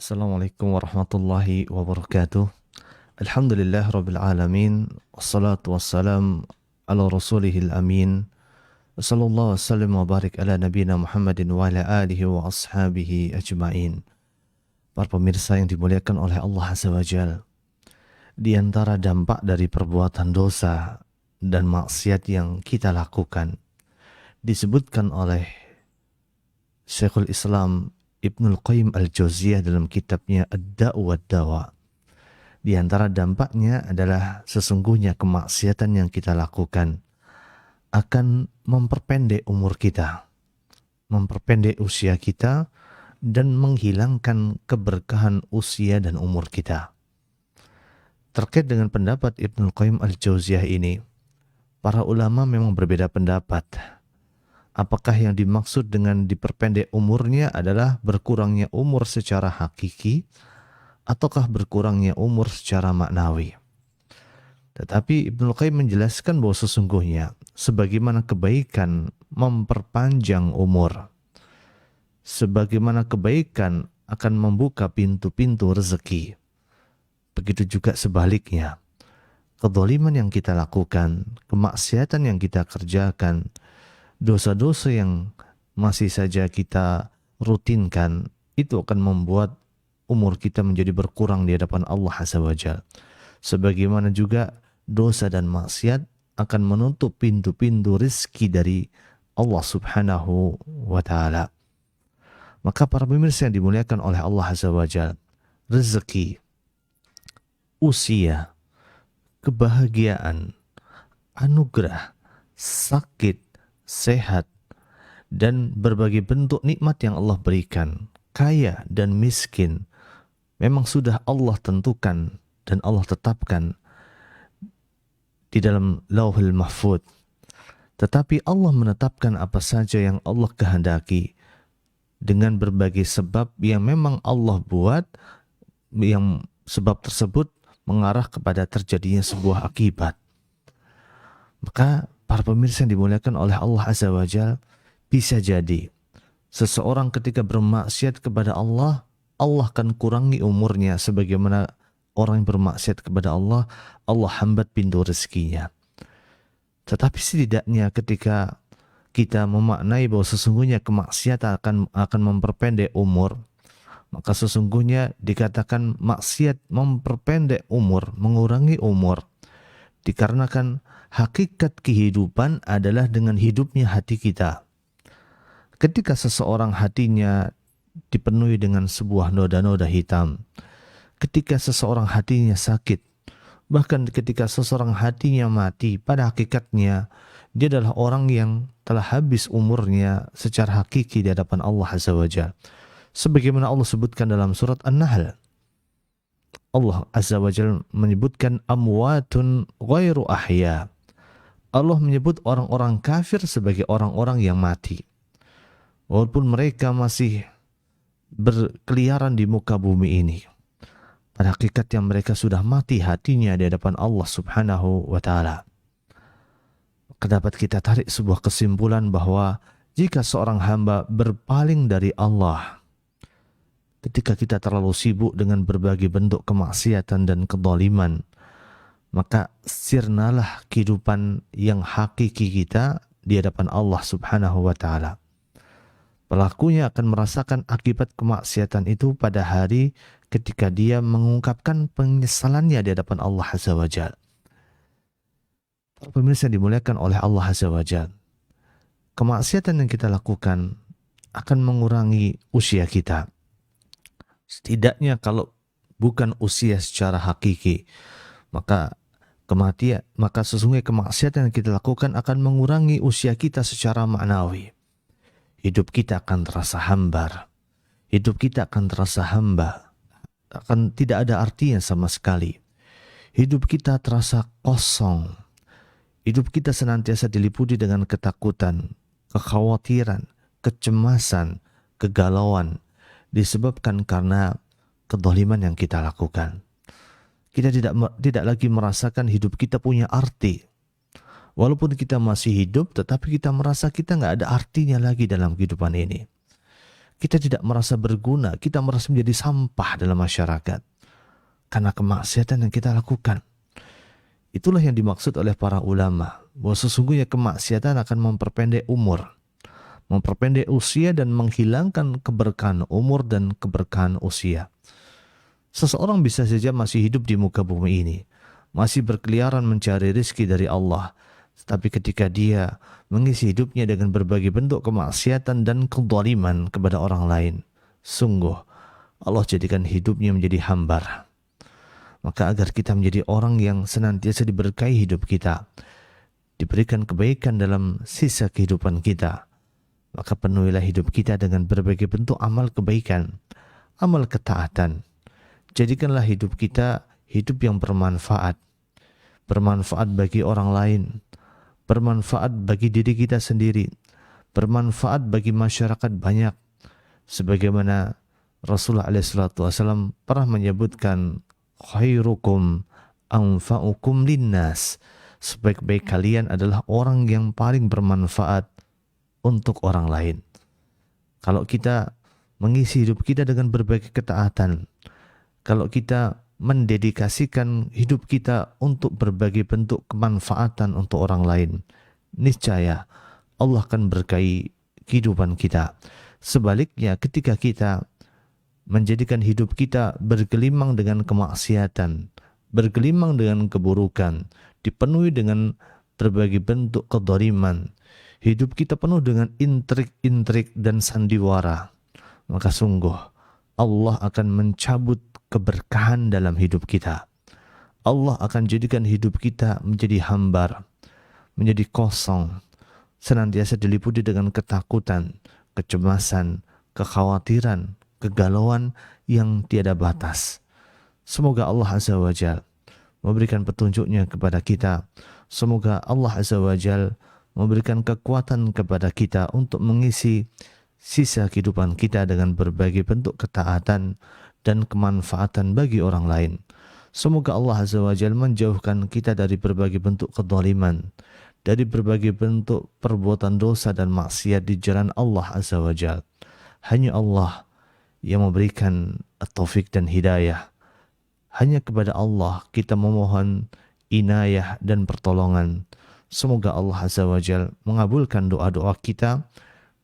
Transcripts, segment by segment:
Assalamualaikum warahmatullahi wabarakatuh. Alhamdulillah rabbil alamin. Wassalatu wassalam ala rasulihil amin. Sallallahu wasallam wa barik ala nabina Muhammadin wa ala alihi wa ashabihi ajma'in. Para pemirsa yang dimuliakan oleh Allah Azza wa Jal, di antara dampak dari perbuatan dosa dan maksiat yang kita lakukan disebutkan oleh Syekhul Islam Ibnul Qayyim Al-Jauziyah dalam kitabnya Ad-Da'u wad-Dawa. Di antara dampaknya adalah sesungguhnya kemaksiatan yang kita lakukan akan memperpendek umur kita, memperpendek usia kita, dan menghilangkan keberkahan usia dan umur kita. Terkait dengan pendapat Ibnul Qayyim Al-Jauziyah ini, para ulama memang berbeda pendapat. Apakah yang dimaksud dengan diperpendek umurnya adalah berkurangnya umur secara hakiki ataukah berkurangnya umur secara maknawi? Tetapi Ibnul Qayyim menjelaskan bahwa sesungguhnya sebagaimana kebaikan memperpanjang umur, sebagaimana kebaikan akan membuka pintu-pintu rezeki, begitu juga sebaliknya. Kedzaliman yang kita lakukan, kemaksiatan yang kita kerjakan, dosa-dosa yang masih saja kita rutinkan, itu akan membuat umur kita menjadi berkurang di hadapan Allah Azza wa Jalla. Sebagaimana juga dosa dan maksiat akan menutup pintu-pintu rezeki dari Allah Subhanahu wa Ta'ala. Maka para pemirsa yang dimuliakan oleh Allah Azza wa Jalla, rezeki, usia, kebahagiaan, anugerah, sakit, sehat, dan berbagai bentuk nikmat yang Allah berikan, kaya dan miskin, memang sudah Allah tentukan dan Allah tetapkan di dalam Lauhul Mahfuz. Tetapi Allah menetapkan apa saja yang Allah kehendaki dengan berbagai sebab yang memang Allah buat, yang sebab tersebut mengarah kepada terjadinya sebuah akibat. Maka para pemirsa yang dimuliakan oleh Allah Azza wa Jalla, bisa jadi seseorang ketika bermaksiat kepada Allah, Allah akan kurangi umurnya sebagaimana orang yang bermaksiat kepada Allah, Allah hambat pintu rezekinya. Tetapi setidaknya ketika kita memaknai bahwa sesungguhnya kemaksiatan akan memperpendek umur, maka sesungguhnya dikatakan maksiat memperpendek umur, mengurangi umur, dikarenakan hakikat kehidupan adalah dengan hidupnya hati kita. Ketika seseorang hatinya dipenuhi dengan sebuah noda-noda hitam, ketika seseorang hatinya sakit, bahkan ketika seseorang hatinya mati, pada hakikatnya dia adalah orang yang telah habis umurnya secara hakiki di hadapan Allah Azza wa Jalla. Sebagaimana Allah sebutkan dalam surat An-Nahl, Allah Azza wa Jalla menyebutkan amwatun ghairu ahya. Allah menyebut orang-orang kafir sebagai orang-orang yang mati. Walaupun mereka masih berkeliaran di muka bumi ini, pada hakikatnya mereka sudah mati hatinya di hadapan Allah Subhanahu wa Ta'ala. Dapat kita tarik sebuah kesimpulan bahwa jika seorang hamba berpaling dari Allah, ketika kita terlalu sibuk dengan berbagai bentuk kemaksiatan dan kezaliman, maka sirnalah kehidupan yang hakiki kita di hadapan Allah Subhanahu wa Ta'ala. Pelakunya akan merasakan akibat kemaksiatan itu pada hari ketika dia mengungkapkan penyesalannya di hadapan Allah Azza wa Jalla. Para pemirsa yang dimuliakan oleh Allah Azza wa Jalla, kemaksiatan yang kita lakukan akan mengurangi usia kita. Setidaknya kalau bukan usia secara hakiki, maka sesungguhnya kemaksiatan yang kita lakukan akan mengurangi usia kita secara maknawi. Hidup kita akan terasa hambar, hidup kita akan terasa hamba, akan tidak ada artinya sama sekali. Hidup kita terasa kosong, hidup kita senantiasa diliputi dengan ketakutan, kekhawatiran, kecemasan, kegalauan, disebabkan karena kedzaliman yang kita lakukan. Kita tidak lagi merasakan hidup kita punya arti. Walaupun kita masih hidup, tetapi kita merasa kita nggak ada artinya lagi dalam kehidupan ini. Kita tidak merasa berguna, kita merasa menjadi sampah dalam masyarakat karena kemaksiatan yang kita lakukan. Itulah yang dimaksud oleh para ulama, bahwa sesungguhnya kemaksiatan akan memperpendek umur, memperpendek usia dan menghilangkan keberkahan umur dan keberkahan usia. Seseorang bisa saja masih hidup di muka bumi ini, masih berkeliaran mencari rezeki dari Allah, tetapi ketika dia mengisi hidupnya dengan berbagai bentuk kemaksiatan dan kezaliman kepada orang lain, sungguh Allah jadikan hidupnya menjadi hambar. Maka agar kita menjadi orang yang senantiasa diberkahi hidup kita, diberikan kebaikan dalam sisa kehidupan kita, maka penuhilah hidup kita dengan berbagai bentuk amal kebaikan, amal ketaatan. Jadikanlah hidup kita hidup yang bermanfaat, bermanfaat bagi orang lain, bermanfaat bagi diri kita sendiri, bermanfaat bagi masyarakat banyak. Sebagaimana Rasulullah SAW pernah menyebutkan, khairukum anfa'ukum linnas, sebaik-baik kalian adalah orang yang paling bermanfaat untuk orang lain. Kalau kita mengisi hidup kita dengan berbagai ketaatan, kalau kita mendedikasikan hidup kita untuk berbagai bentuk kemanfaatan untuk orang lain, niscaya Allah akan berkahi kehidupan kita. Sebaliknya, ketika kita menjadikan hidup kita bergelimang dengan kemaksiatan, bergelimang dengan keburukan, dipenuhi dengan berbagai bentuk kedzaliman, hidup kita penuh dengan intrik-intrik dan sandiwara, maka sungguh Allah akan mencabut keberkahan dalam hidup kita. Allah akan jadikan hidup kita menjadi hambar, menjadi kosong, senantiasa diliputi dengan ketakutan, kecemasan, kekhawatiran, kegalauan yang tiada batas. Semoga Allah Azza wa Jal memberikan petunjuknya kepada kita. Semoga Allah Azza wa Jal memberikan kekuatan kepada kita untuk mengisi sisa kehidupan kita dengan berbagai bentuk ketaatan dan kemanfaatan bagi orang lain. Semoga Allah Azza wa Jal menjauhkan kita dari berbagai bentuk kezaliman, dari berbagai bentuk perbuatan dosa dan maksiat di jalan Allah Azza wa Jal. Hanya Allah yang memberikan taufik dan hidayah. Hanya kepada Allah kita memohon inayah dan pertolongan. Semoga Allah Azza wa Jal mengabulkan doa-doa kita,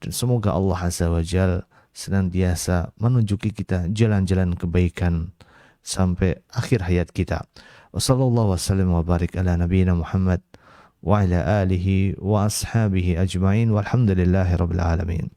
dan semoga Allah Azza wa Jal senantiasa menunjuki kita jalan-jalan kebaikan sampai akhir hayat kita. Wassallallahu wasallam wa barik ala nabiyina Muhammad wa ala alihi wa ashabihi ajma'in walhamdulillahi rabbil alamin.